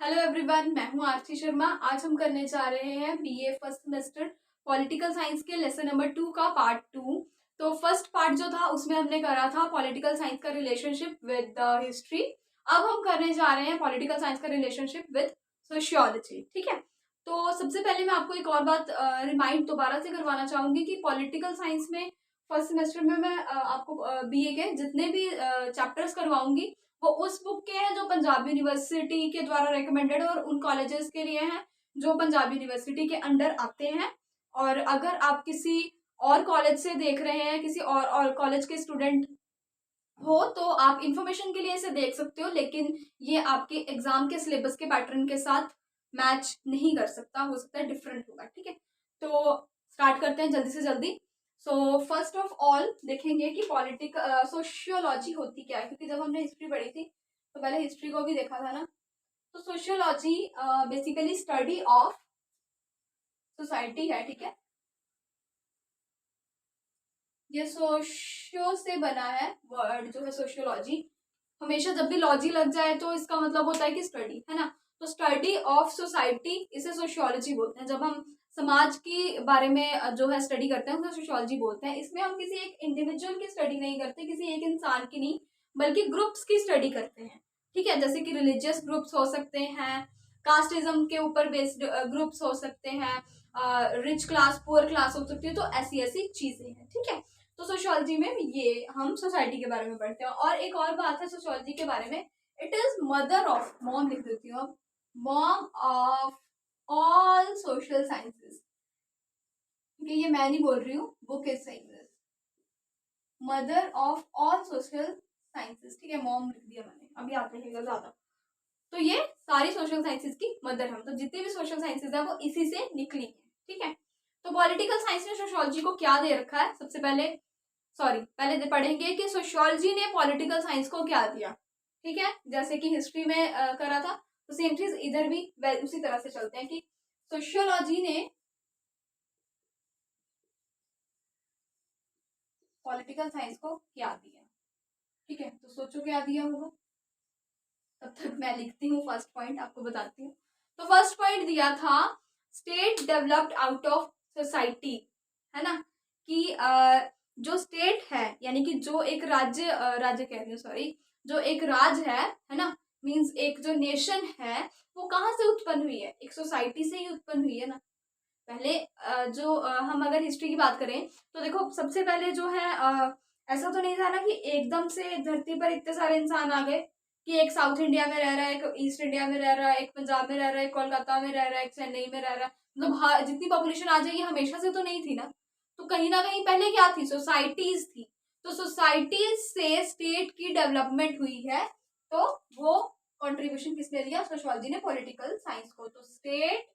Hello everyone, मैं हूं आरती शर्मा। आज हम करने जा रहे हैं BA first semester political science के लेसन नंबर 2 का पार्ट 2। तो फर्स्ट पार्ट जो था उसमें हमने करा था पॉलिटिकल साइंस का रिलेशनशिप विद द हिस्ट्री। अब हम करने जा रहे हैं पॉलिटिकल साइंस का रिलेशनशिप विद सोशियोलॉजी। ठीक है, तो सबसे पहले मैं आपको एक और बात रिमाइंड दोबारा से करवाना चाहूंगी कि पॉलिटिकल साइंस में फर्स्ट सेमेस्टर में मैं आपको बीए के जितने भी चैप्टर्स करवाऊंगी वो उस बुक के हैं जो पंजाब यूनिवर्सिटी के द्वारा रिकमेंडेड और उन कॉलेजेस के लिए हैं जो पंजाब यूनिवर्सिटी के अंडर आते हैं। और अगर आप किसी और कॉलेज से देख रहे हैं, किसी और कॉलेज के स्टूडेंट हो, तो आप इंफॉर्मेशन के लिए इसे देख सकते हो, लेकिन ये आपके एग्जाम के सिलेबस के पैटर्न के साथ मैच नहीं कर सकता, हो सकता है डिफरेंट होगा। ठीक है, तो स्टार्ट करते हैं जल्दी से जल्दी। सो फर्स्ट ऑफ ऑल देखेंगे कि सोशियोलॉजी होती क्या है, क्योंकि जब हमने हिस्ट्री पढ़ी थी तो पहले हिस्ट्री को भी देखा था ना। तो sociology basically study of society है। ठीक है, ये सोशियो से बना है वर्ड जो है सोशियोलॉजी। हमेशा जब भी लॉजी लग जाए तो इसका मतलब होता है कि स्टडी, है ना। तो स्टडी ऑफ सोसाइटी, इसे सोशियोलॉजी बोलते हैं। जब हम समाज के बारे में जो है स्टडी करते हैं उसे सोशियोलॉजी बोलते हैं। इसमें हम किसी एक इंडिविजुअल की स्टडी नहीं करते, किसी एक इंसान की नहीं, बल्कि ग्रुप्स की स्टडी करते हैं। ठीक है, जैसे कि रिलीजियस ग्रुप्स हो सकते हैं, कास्टिज्म के ऊपर बेस्ड ग्रुप्स हो सकते हैं, रिच क्लास पुअर क्लास हो सकती है। तो ऐसी ऐसी चीजें हैं। ठीक है, तो सोशियोलॉजी में ये हम सोसाइटी के बारे में पढ़ते हैं। और एक और बात है सोशियोलॉजी के बारे में, it is mother of, mom लिख देती हूँ अब, mom of all social sciences. क्योंकि ये मैं नहीं बोल रही हूँ, book is saying this, mother of all social sciences. ठीक है, मॉम लिख दिया मैंने, अभी याद रहेगा ज्यादा। तो ये सारी सोशल साइंसेस की मदर है, तो जितनी भी सोशल साइंसेस है वो इसी से निकली है। ठीक है, तो पॉलिटिकल साइंस में सोशियोलॉजी को क्या दे रखा है, सबसे पहले पहले पढ़ेंगे कि सोशियोलॉजी ने पॉलिटिकल साइंस को क्या दिया। ठीक है, जैसे कि हिस्ट्री में करा था, तो सेम चीज इधर भी उसी तरह से चलते हैं कि सोशियोलॉजी ने पॉलिटिकल साइंस को क्या दिया। ठीक है, तो सोचो क्या दिया होगा, तब तक मैं लिखती हूँ फर्स्ट पॉइंट, आपको बताती हूँ। तो फर्स्ट पॉइंट दिया था state developed out of society, है ना। कि जो स्टेट है, यानी कि जो एक राज्य कह रही हूँ, सॉरी, जो एक राज है ना, मींस एक जो नेशन है, वो कहाँ से उत्पन्न हुई है, एक सोसाइटी से ही उत्पन्न हुई है ना। पहले हम अगर हिस्ट्री की बात करें तो देखो, सबसे पहले जो है ऐसा तो नहीं था ना कि एकदम से धरती पर इतने सारे इंसान आ गए कि एक साउथ इंडिया में रह रहा है, एक ईस्ट इंडिया में रह रहा है, एक पंजाब में रह रहा है, एक कोलकाता में रह रहा है, एक चेन्नई में रह रहा है। मतलब जितनी पॉपुलेशन आ जाएगी हमेशा से तो नहीं थी ना। तो कहीं ना कहीं पहले क्या थी, सोसाइटीज थी। तो सोसाइटीज से स्टेट की डेवलपमेंट हुई है, तो वो कंट्रीब्यूशन किसने दिया, सोशियोलॉजी ने पॉलिटिकल साइंस को। तो state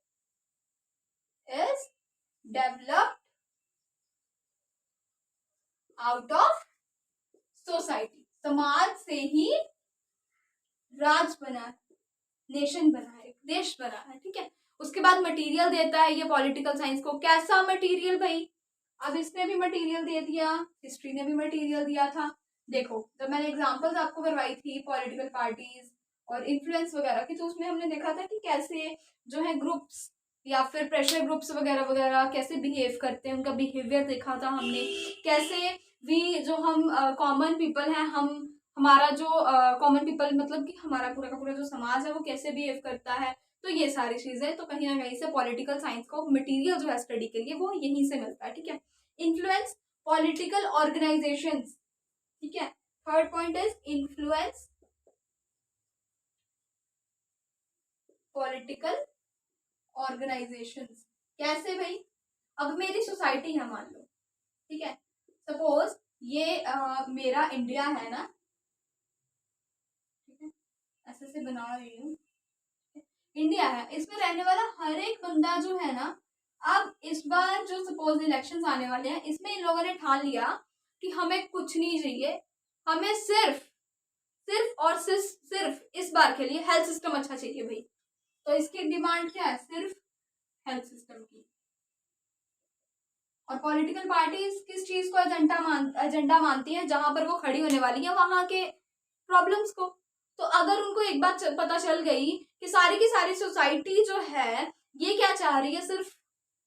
is developed out of society, समाज से ही राज बना है, नेशन बना है, देश बना है। ठीक है, उसके बाद मटेरियल देता है ये पॉलिटिकल साइंस को। कैसा मटेरियल भाई, अब इसने भी मटेरियल दे दिया, हिस्ट्री ने भी मटेरियल दिया था। देखो, जब मैंने एग्जांपल्स आपको करवाई थी पॉलिटिकल पार्टीज और इन्फ्लुएंस वगैरह की, तो उसमें हमने देखा था कि कैसे जो है ग्रुप्स या फिर प्रेशर ग्रुप्स वगैरह वगैरह कैसे बिहेव करते हैं, उनका बिहेवियर देखा था हमने। कैसे भी जो हम कॉमन पीपल हैं, हमारा जो कॉमन पीपल मतलब कि हमारा पूरा का पूरा जो समाज है वो कैसे बिहेव करता है। तो ये सारी चीजें, तो कहीं ना कहीं से पॉलिटिकल साइंस को मटेरियल जो है स्टडी के लिए वो यहीं से मिलता है। ठीक है, इन्फ्लुएंस पॉलिटिकल ऑर्गेनाइजेशंस। ठीक है, third point is influence political organisations. कैसे भाई, अब मेरी सोसाइटी है मान लो, ठीक है, सपोज ये मेरा इंडिया है ना, ठीक है, ऐसे से बना रही हूँ, इंडिया है, इसमें रहने वाला हर एक बंदा जो है ना, अब इस बार जो सपोज इलेक्शंस आने वाले हैं, इसमें इन लोगों ने ठान लिया कि हमें कुछ नहीं चाहिए, हमें सिर्फ सिर्फ और सिर्फ इस बार के लिए हेल्थ सिस्टम अच्छा चाहिए भाई। तो इसकी डिमांड क्या है, सिर्फ हेल्थ सिस्टम की। और पॉलिटिकल पार्टीज किस चीज को एजेंडा मानती हैं, जहां पर वो खड़ी होने वाली है वहां के प्रॉब्लम्स को। तो अगर उनको एक बात पता चल गई कि सारी की सारी सोसाइटी जो है ये क्या चाह रही है, सिर्फ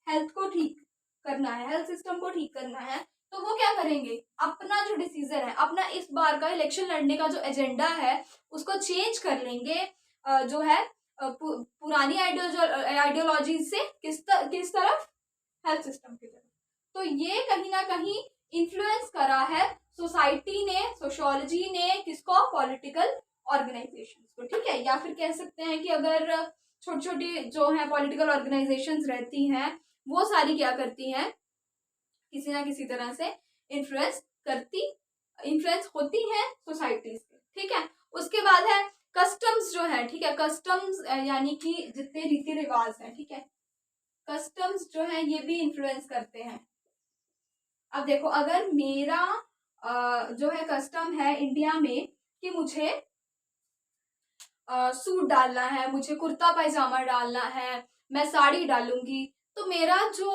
हेल्थ को ठीक करना है, हेल्थ सिस्टम को ठीक करना है, तो वो क्या करेंगे, अपना जो डिसीजन है, अपना इस बार का इलेक्शन लड़ने का जो एजेंडा है उसको चेंज कर लेंगे, जो है पुरानी आइडियोलॉजी से किस तरफ, हेल्थ सिस्टम की तरफ। तो ये कहीं ना कहीं इन्फ्लुएंस करा है सोसाइटी ने, सोशियोलॉजी ने, किसको, पॉलिटिकल ऑर्गेनाइजेशन को, ठीक है। या फिर कह सकते हैं कि अगर छोटी छोटी जो है पॉलिटिकल ऑर्गेनाइजेशंस रहती हैं वो सारी क्या करती हैं, किसी ना किसी तरह से इन्फ्लुएंस होती हैं सोसाइटी से, ठीक है। उसके बाद है कस्टम्स जो है, ठीक है, कस्टम्स यानी कि जितने रीति रिवाज है, ठीक है, कस्टम्स जो है ये भी इन्फ्लुएंस करते हैं। अब देखो, अगर मेरा जो है कस्टम है इंडिया में कि मुझे सूट डालना है, मुझे कुर्ता पैजामा डालना है, मैं साड़ी डालूंगी, तो मेरा जो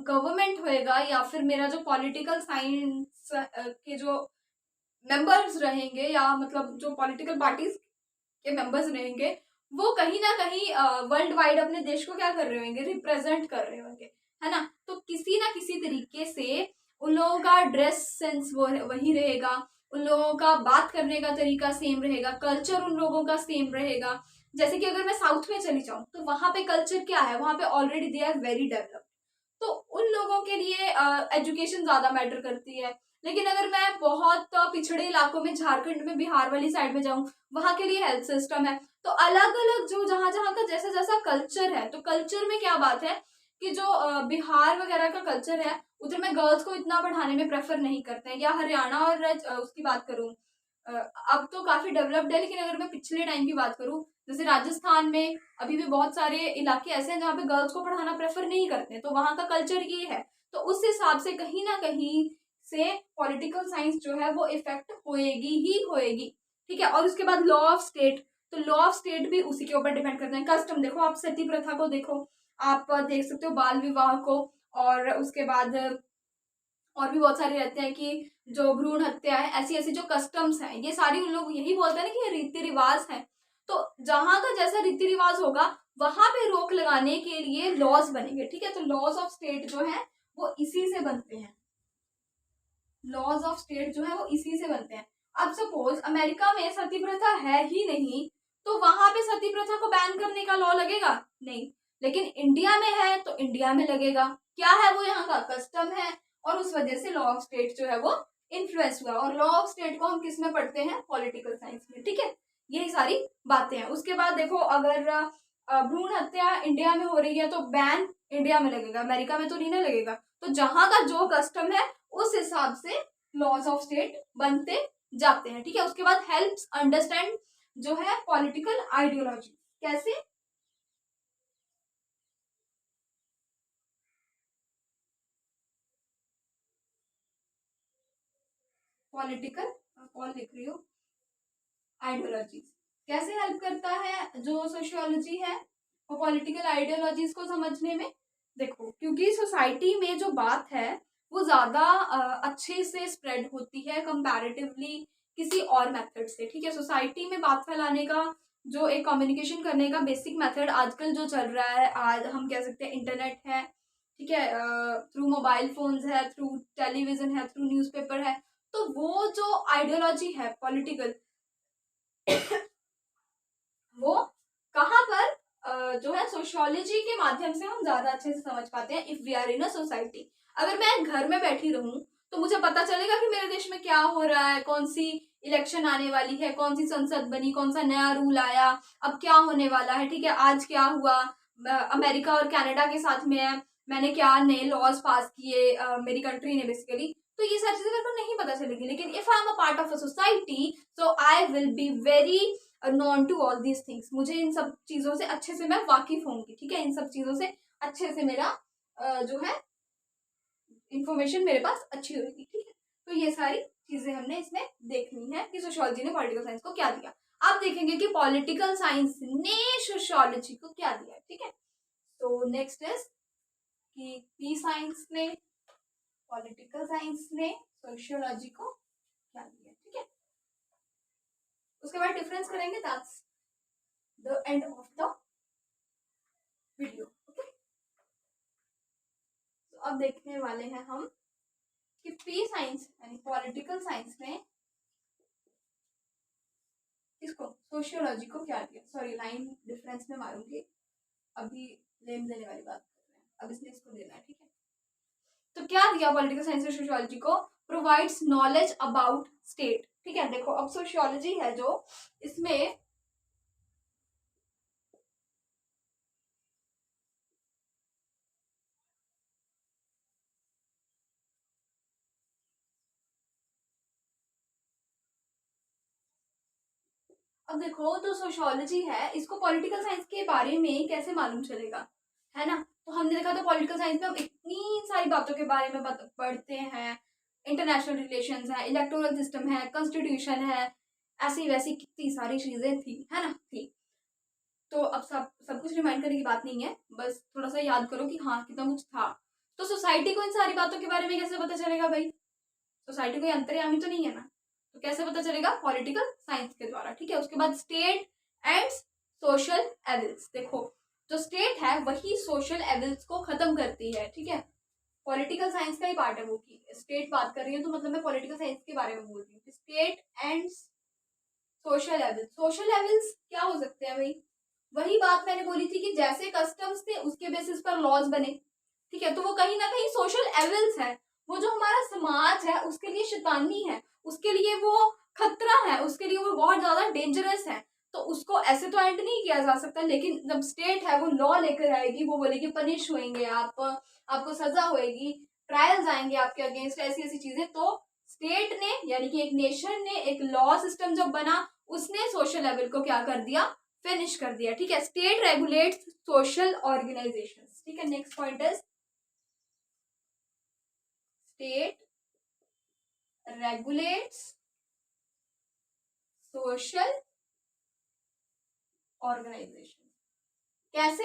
गवर्नमेंट होएगा या फिर मेरा जो पॉलिटिकल साइंस के जो मेंबर्स रहेंगे, या मतलब जो पॉलिटिकल पार्टीज के मेंबर्स रहेंगे, वो कहीं ना कहीं वर्ल्ड वाइड अपने देश को क्या कर रहे होंगे, रिप्रेजेंट कर रहे होंगे, है ना। तो किसी ना किसी तरीके से उन लोगों का ड्रेस सेंस वो वही रहेगा, उन लोगों का बात करने का तरीका सेम रहेगा, कल्चर उन लोगों का सेम रहेगा। जैसे कि अगर मैं साउथ में चली जाऊं तो वहां पे कल्चर क्या है, वहां पे already they are very developed, तो उन लोगों के लिए एजुकेशन ज्यादा मैटर करती है। लेकिन अगर मैं बहुत पिछड़े इलाकों में, झारखंड में, बिहार वाली साइड में जाऊं, वहां के लिए हेल्थ सिस्टम है। तो अलग अलग जो जहां जहां का जैसा जैसा कल्चर है, तो कल्चर में क्या बात है कि जो बिहार वगैरह का कल्चर है उधर में गर्ल्स को इतना पढ़ाने में प्रेफर नहीं करते हैं, या हरियाणा और उसकी बात करूं, अब तो काफी डेवलप्ड है, लेकिन अगर मैं पिछले टाइम की बात करूं, जैसे राजस्थान में अभी भी बहुत सारे इलाके ऐसे हैं जहाँ पे गर्ल्स को पढ़ाना प्रेफर नहीं करते, तो वहां का कल्चर ये है। तो उस हिसाब से कहीं ना कहीं से पॉलिटिकल साइंस जो है वो इफेक्ट होएगी ही होएगी, ठीक है। और उसके बाद लॉ ऑफ स्टेट, तो लॉ ऑफ स्टेट भी उसी के ऊपर डिपेंड करते हैं। कस्टम देखो, आप सती प्रथा को देखो, आप देख सकते हो बाल विवाह को, और उसके बाद और भी बहुत सारे रहते हैं कि जो भ्रूण हत्या है, ऐसी ऐसी जो कस्टम्स हैं, ये सारी उन लोग यही बोलते हैं ना कि ये रीति रिवाज है। तो जहां का जैसा रीति रिवाज होगा वहां पे रोक लगाने के लिए लॉज बनेंगे, ठीक है। तो लॉज ऑफ स्टेट जो है वो इसी से बनते हैं, लॉज ऑफ स्टेट जो है वो इसी से बनते हैं। अब सपोज अमेरिका में सती प्रथा है ही नहीं, तो वहां पे सती प्रथा को बैन करने का लॉ लगेगा नहीं, लेकिन इंडिया में है तो इंडिया में लगेगा। क्या है वो, यहाँ का कस्टम है, और उस वजह से लॉ ऑफ स्टेट जो है वो इन्फ्लुएंस हुआ। और लॉ ऑफ स्टेट को हम किस में पढ़ते हैं, पॉलिटिकल साइंस में, ठीक है। यही सारी बातें हैं। उसके बाद देखो, अगर भ्रूण हत्या इंडिया में हो रही है तो बैन इंडिया में लगेगा, अमेरिका में तो नहीं ना लगेगा। तो जहां का जो कस्टम है उस हिसाब से लॉज ऑफ स्टेट बनते जाते हैं, ठीक है। उसके बाद हेल्प्स अंडरस्टैंड जो है पॉलिटिकल आइडियोलॉजी, कैसे, पॉलिटिकल, कौन लिख रही हो, आइडियोलॉजी कैसे हेल्प करता है जो सोशियोलॉजी है वो पॉलिटिकल आइडियोलॉजीज को समझने में। देखो, क्योंकि सोसाइटी में जो बात है वो ज्यादा अच्छे से स्प्रेड होती है कंपैरेटिवली किसी और मेथड से, ठीक है। सोसाइटी में बात फैलाने का जो एक कम्युनिकेशन करने का बेसिक मेथड आजकल जो चल रहा है, आज हम कह सकते हैं इंटरनेट है, ठीक है, थ्रू मोबाइल फोन्स है, थ्रू टेलीविजन है, थ्रू न्यूज़पेपर है। तो वो जो आइडियोलॉजी है पॉलिटिकल वो कहाँ पर जो है सोशियोलॉजी के माध्यम से हम ज्यादा अच्छे से समझ पाते हैं। If we are in a society, अगर मैं घर में बैठी रहूं तो मुझे पता चलेगा कि मेरे देश में क्या हो रहा है, कौन सी इलेक्शन आने वाली है, कौन सी संसद बनी, कौन सा नया रूल आया, अब क्या होने वाला है, ठीक है, आज क्या हुआ, अमेरिका और कनाडा के साथ में है, मैंने क्या नए लॉज पास किए मेरी कंट्री ने बेसिकली। तो ये सारी चीजें मेरे को नहीं पता चलेगी, लेकिन if I am a part of a society, so I will be very known to all these things, मुझे इन सब चीजों से अच्छे से मैं वाकिफ होंगी, ठीक है, इन सब चीजों से अच्छे से मेरा जो है इंफॉर्मेशन मेरे पास अच्छी होगी, ठीक है। तो ये सारी चीजें हमने इसमें देखनी है कि सोशियोलॉजी ने पॉलिटिकल साइंस को क्या दिया। आप देखेंगे कि पॉलिटिकल साइंस ने सोशियोलॉजी को क्या दिया, ठीक है। तो नेक्स्ट इज कि पी साइंस ने, पॉलिटिकल साइंस ने सोशियोलॉजी को क्या दिया, ठीक है। उसके बाद डिफरेंस करेंगे, that's the end of the video. Okay, तो अब देखने वाले हैं हम कि पी साइंस यानी पॉलिटिकल साइंस में इसको सोशियोलॉजी को क्या दिया। सॉरी, लाइन डिफरेंस में मारूंगी, अभी लेम देने वाली बात कर रहे हैं, अब इसने इसको देना है। ठीक है, तो क्या दिया पॉलिटिकल साइंस और सोशियोलॉजी को? Provides knowledge about state. ठीक है, देखो अब सोशियोलॉजी है जो इसमें अब देखो तो सोशियोलॉजी है, इसको पॉलिटिकल साइंस के बारे में कैसे मालूम चलेगा, है ना। तो हमने देखा था पॉलिटिकल साइंस में हम इतनी सारी बातों के बारे में पढ़ते हैं, इंटरनेशनल रिलेशंस है, इलेक्टोरल सिस्टम है, कॉन्स्टिट्यूशन है, ऐसी वैसी कितनी सारी चीजें थी, है ना, थी। तो अब सब सब कुछ रिमाइंड करने की बात नहीं है, बस थोड़ा सा याद करो कि हाँ कितना कुछ था। तो सोसाइटी को इन सारी बातों के बारे में कैसे पता चलेगा भाई? सोसाइटी कोई अंतर्यामी तो नहीं है ना, तो कैसे पता चलेगा? पॉलिटिकल साइंस के द्वारा। ठीक है, उसके बाद स्टेट एंड सोशल एविल्स। देखो जो स्टेट है वही सोशल एविल्स को खत्म करती है। ठीक है, पॉलिटिकल साइंस का ही पार्ट है वो, की स्टेट बात कर रही हूँ तो मतलब मैं पॉलिटिकल साइंस के बारे में बोल रही हूँ। State and social evils, social evils क्या हो सकते हैं भाई? वही बात मैंने बोली थी कि जैसे कस्टम्स थे उसके बेसिस पर लॉज बने। ठीक है, तो वो कहीं ना कहीं सोशल एविल्स है, वो जो हमारा समाज है उसके लिए शैतानी है, उसके लिए वो खतरा है, उसके लिए वो बहुत ज्यादा डेंजरस है। तो उसको ऐसे तो एंड नहीं किया जा सकता, लेकिन जब स्टेट है वो लॉ लेकर आएगी, वो बोलेगी पनिश होएंगे आप, आपको सजा होएगी, ट्रायल्स आएंगे आपके अगेंस्ट, ऐसी ऐसी चीजें। तो स्टेट ने यानी कि एक नेशन ने एक लॉ सिस्टम जब बना, उसने सोशल लेवल को क्या कर दिया? फिनिश कर दिया। ठीक है, स्टेट रेगुलेट्स सोशल ऑर्गेनाइजेशंस। ठीक है, next point is state regulates social organization. कैसे?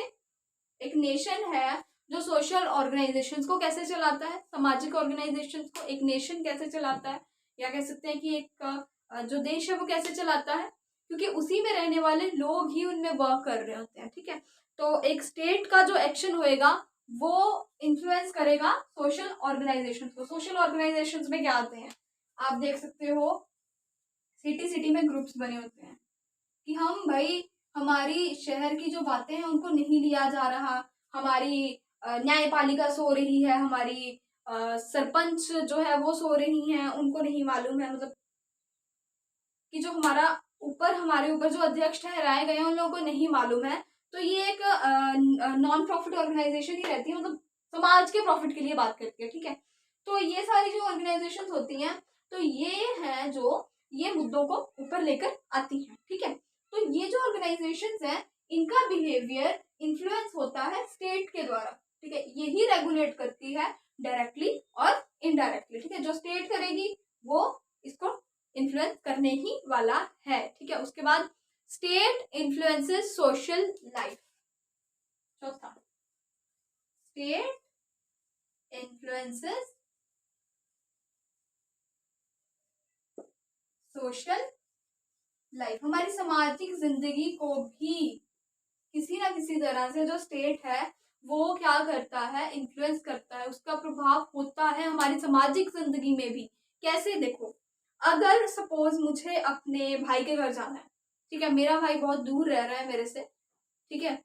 एक नेशन है जो सोशल ऑर्गेनाइजेशंस को कैसे चलाता है, सामाजिक ऑर्गेनाइजेशंस को एक नेशन कैसे चलाता है, या कह सकते हैं कि एक जो देश है वो कैसे चलाता है, क्योंकि उसी में रहने वाले लोग ही उनमें वर्क कर रहे होते हैं। ठीक है, तो एक स्टेट का जो एक्शन होएगा वो इन्फ्लुएंस करेगा सोशल ऑर्गेनाइजेशंस को। सोशल ऑर्गेनाइजेशंस में क्या आते हैं, आप देख सकते हो सिटी सिटी में ग्रुप्स बने होते हैं कि हम भाई हमारी शहर की जो बातें हैं उनको नहीं लिया जा रहा, हमारी न्यायपालिका सो रही है, हमारी सरपंच जो है वो सो रही हैं, उनको नहीं मालूम है, मतलब कि जो हमारा ऊपर हमारे ऊपर जो अध्यक्ष ठहराए गए हैं उन लोगों को नहीं मालूम है। तो ये एक नॉन प्रॉफिट ऑर्गेनाइजेशन ही रहती है, मतलब समाज के प्रॉफिट के लिए बात करती है। ठीक है, तो ये सारी जो ऑर्गेनाइजेशन होती हैं तो ये हैं जो ये मुद्दों को ऊपर लेकर आती हैं। ठीक है, तो ये जो ऑर्गेनाइजेशन है इनका बिहेवियर इन्फ्लुएंस होता है स्टेट के द्वारा। ठीक है, यही रेगुलेट करती है डायरेक्टली और इनडायरेक्टली। ठीक है, जो स्टेट करेगी वो इसको इन्फ्लुएंस करने ही वाला है। ठीक है, उसके बाद स्टेट इन्फ्लुएंसेस सोशल लाइफ। चौथा, स्टेट इन्फ्लुएंसेस सोशल लाइफ। हमारी सामाजिक जिंदगी को भी किसी ना किसी तरह से जो स्टेट है वो क्या करता है? इन्फ्लुएंस करता है, उसका प्रभाव होता है हमारी सामाजिक जिंदगी में भी। कैसे? देखो, अगर सपोज मुझे अपने भाई के घर जाना है, ठीक है, मेरा भाई बहुत दूर रह रहा है मेरे से, ठीक है,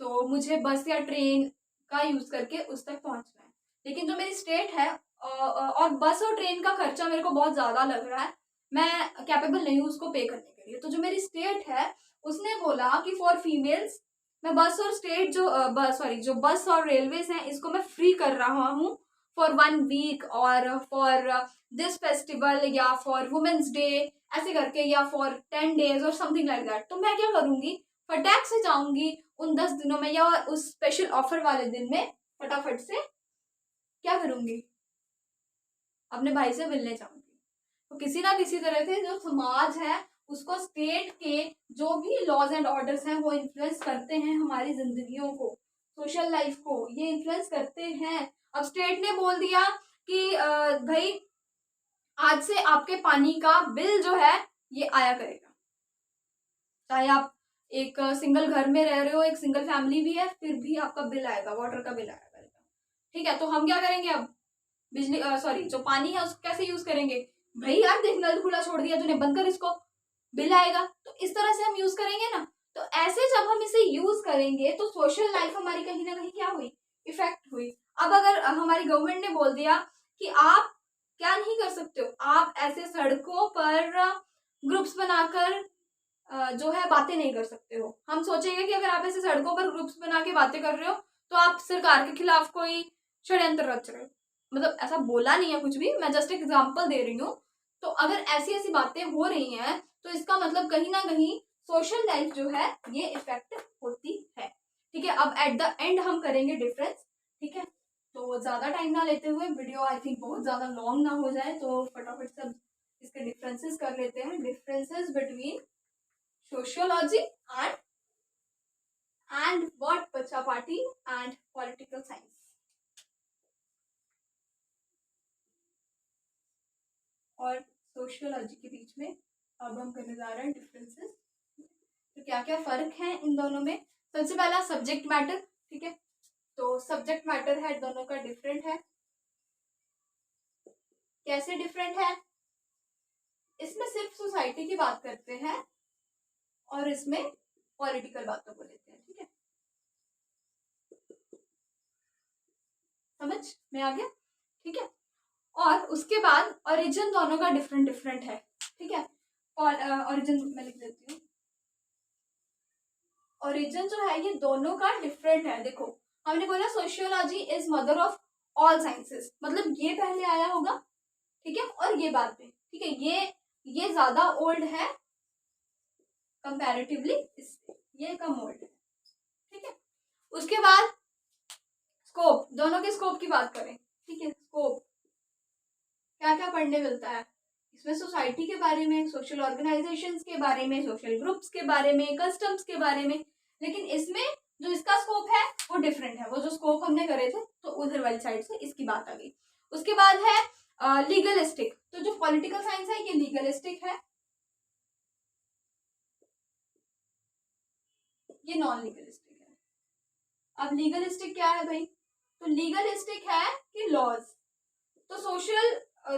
तो मुझे बस या ट्रेन का यूज करके उस तक पहुंचना है, लेकिन जो मेरी स्टेट है और बस और ट्रेन का खर्चा मेरे को बहुत ज्यादा लग रहा है, मैं कैपेबल नहीं हूँ उसको पे करने के लिए। तो जो मेरी स्टेट है उसने बोला कि फॉर फीमेल्स मैं बस और स्टेट जो जो बस और रेलवेज हैं इसको मैं फ्री कर रहा हूँ फॉर 1 वीक, और फॉर दिस फेस्टिवल या फॉर वुमेन्स डे ऐसे करके, या फॉर 10 days और समथिंग लाइक दैट। तो मैं क्या करूंगी? फटाक से जाऊंगी उन 10 दिनों में या उस स्पेशल ऑफर वाले दिन में, फटाफट से क्या करूंगी? अपने भाई से मिलने जाऊंगी। तो किसी ना किसी तरह से जो समाज है उसको स्टेट के जो भी लॉज एंड ऑर्डर्स हैं वो इन्फ्लुएंस करते हैं हमारी जिंदगियों को, सोशल लाइफ को ये इन्फ्लुएंस करते हैं। अब स्टेट ने बोल दिया कि भाई आज से आपके पानी का बिल जो है ये आया करेगा, चाहे आप एक सिंगल घर में रह रहे हो, एक सिंगल फैमिली भी है, फिर भी आपका बिल आएगा, वाटर का बिल आएगा, ठीक है। तो हम क्या करेंगे अब, बिजली सॉरी जो पानी है उसको कैसे यूज करेंगे, भाई यार देख नल खुला छोड़ दिया तूने, बंद कर इसको, बिल आएगा। तो इस तरह से हम यूज करेंगे ना। तो ऐसे जब हम इसे यूज करेंगे तो सोशल लाइफ हमारी कहीं ना कहीं क्या हुई, इफेक्ट हुई। अब अगर हमारी गवर्नमेंट ने बोल दिया कि आप क्या नहीं कर सकते हो, आप ऐसे सड़कों पर ग्रुप्स बनाकर जो है बातें नहीं कर सकते हो। हम सोचेंगे कि अगर आप ऐसे सड़कों पर ग्रुप्स बना के बातें कर रहे हो तो आप सरकार के खिलाफ कोई षड्यंत्र रच रहे हो। मतलब ऐसा बोला नहीं है कुछ भी, मैं जस्ट एग्जांपल दे रही हूँ। तो अगर ऐसी ऐसी बातें हो रही हैं तो इसका मतलब कहीं ना कहीं सोशल लाइफ जो है ये इफेक्ट होती है, ठीक है। अब एट द एंड हम करेंगे डिफरेंस, ठीक है। तो ज्यादा टाइम ना लेते हुए, वीडियो आई थिंक बहुत ज्यादा लॉन्ग ना हो जाए, तो फटाफट सब इसके डिफरेंसेस कर लेते हैं। Differences between sociology and what बच्चा पार्टी and political science और sociology के बीच में अब हम करने जा रहे हैं डिफरेंसेस। तो क्या क्या फर्क है इन दोनों में। सबसे पहला सब्जेक्ट मैटर, ठीक है। तो सब्जेक्ट मैटर है दोनों का डिफरेंट है। कैसे डिफरेंट है, इसमें सिर्फ सोसाइटी की बात करते हैं और इसमें पॉलिटिकल बातों को लेते हैं, ठीक है। समझ में आ गया, ठीक है। और उसके बाद ओरिजिन दोनों का डिफरेंट डिफरेंट है, ठीक है। ओरिजिन मैं लिख देती हूँ। ओरिजिन जो है ये दोनों का डिफरेंट है। देखो हमने बोला sociology is mother of all sciences, मतलब ये पहले आया होगा, ठीक है, और ये बाद में, ठीक है। ये ज्यादा ओल्ड है कंपैरेटिवली इससे, ये कम ओल्ड है, ठीक है। उसके बाद स्कोप, दोनों के स्कोप की बात करें, ठीक है। स्कोप क्या क्या पढ़ने मिलता है इसमें, सोसाइटी के बारे में, सोशल ऑर्गेनाइजेशंस के बारे में, सोशल ग्रुप्स के बारे में, कस्टम्स के बारे में। लेकिन इसमें जो इसका स्कोप है वो डिफरेंट है। वो जो स्कोप हमने करे थे तो उधर वाली साइड से इसकी बात आ गई। उसके बाद है लीगलिस्टिक। तो जो पॉलिटिकल साइंस है ये लीगलिस्टिक है, ये नॉन लीगलिस्टिक है। अब लीगलिस्टिक क्या है भाई, तो लीगलिस्टिक है कि लॉज। तो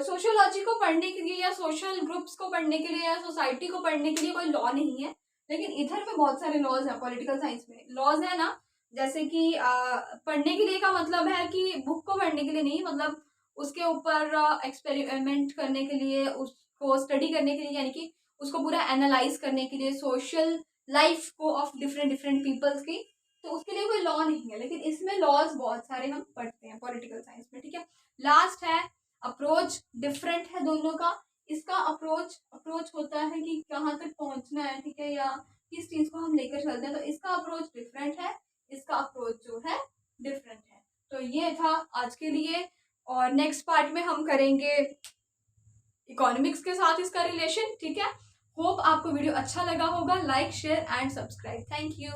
सोशियोलॉजी को पढ़ने के लिए या सोशल ग्रुप्स को पढ़ने के लिए या सोसाइटी को पढ़ने के लिए कोई लॉ नहीं है, लेकिन इधर में बहुत सारे लॉज हैं। पॉलिटिकल साइंस में लॉज है ना, जैसे कि पढ़ने के लिए का मतलब है कि बुक को पढ़ने के लिए नहीं, मतलब उसके ऊपर एक्सपेरिमेंट करने के लिए, उसको स्टडी करने के लिए, यानी कि उसको पूरा एनालाइज करने के लिए, सोशल लाइफ को ऑफ डिफरेंट डिफरेंट पीपल्स की, तो उसके लिए कोई लॉ नहीं है। लेकिन इसमें लॉज बहुत सारे हम पढ़ते हैं पॉलिटिकल साइंस में, ठीक है। लास्ट है अप्रोच, डिफरेंट है दोनों का। इसका अप्रोच होता है कि कहाँ तक पहुंचना है, ठीक है, या किस चीज को हम लेकर चलते हैं, तो इसका अप्रोच डिफरेंट है, इसका अप्रोच जो है डिफरेंट है। तो ये था आज के लिए, और नेक्स्ट पार्ट में हम करेंगे इकोनॉमिक्स के साथ इसका रिलेशन, ठीक है। होप आपको वीडियो अच्छा लगा होगा। Like share and subscribe. Thank you.